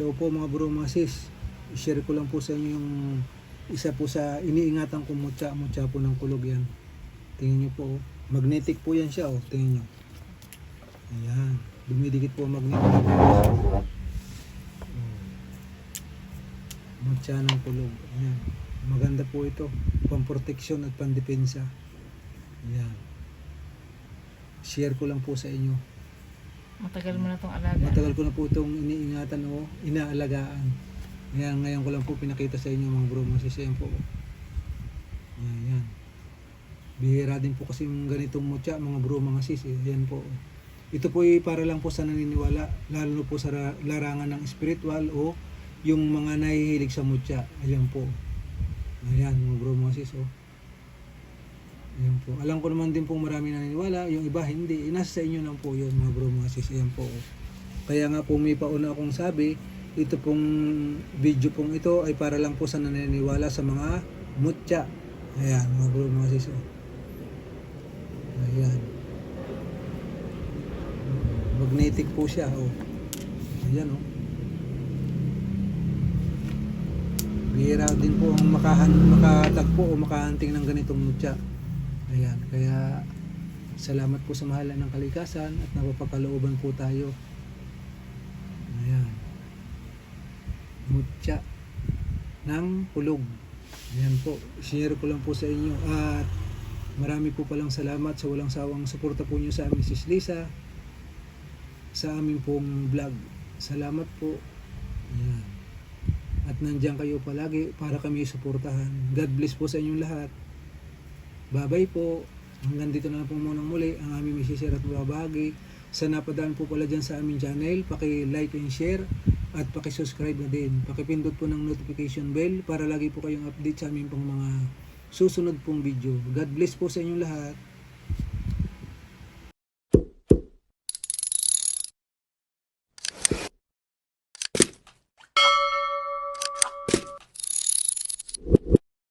Hello po mga bro, mga sis. I-share ko lang po sa inyo yung isa po sa iniingatan kong mutya po ng kulog yan. Tingnan nyo po, oh. Magnetic po yan siya, oh. Tingnan nyo. Ayan. Dumidikit po ang magnetic. Mutya ng kulog. Ayan. Maganda po ito. Pamproteksyon at pandepensa. Ayan. Share ko lang po sa inyo. Matagal mo na itong alaga. Matagal ko na po itong iniingatan o inaalagaan. Ngayon ko lang po pinakita sa inyo mga bro, mga sis. Ayan po. Ayan. Bihira din po kasi yung ganitong mutya mga bro, mga sis. Ayan po. Ito po ay para lang po sa naniniwala, lalo po sa larangan ng spiritual o yung mga nahihilig sa mutya. Ayan po. Ayan mga bro, mga sis. Ayan po. Alam ko naman din po marami naniniwala, yung iba hindi. Nasa sa inyo lang po yun mga bro, mga sis. Ayan po. Kaya nga po may pauna akong sabi, ito pong video pong ito ay para lang po sa naniniwala sa mga mutya. Ayan mga bro, mga sis. Ayan. Magnetic po siya. Ayan o. Bihira din po ang makatagpo o makahanting ng ganitong mutya. Ayan, kaya salamat po sa mahalan ng kalikasan at napapagkalooban po tayo. Ayan. Mutya ng kulog. Ayan po, share ko lang po sa inyo at marami po palang salamat sa walang sawang suporta po nyo sa amin, Sis Lisa, sa aming pong vlog. Salamat po. Ayan. At nandiyan kayo palagi para kami suportahan. God bless po sa inyong lahat. Bye-bye po. Hanggang dito na po muna muli ang aming isishare at babagi. Sa napadaan po pala dyan sa aming channel, paki-like and share at paki-subscribe na din. Paki-pindot po ng notification bell para lagi po kayong update sa aming pong mga susunod pong video. God bless po sa inyong lahat.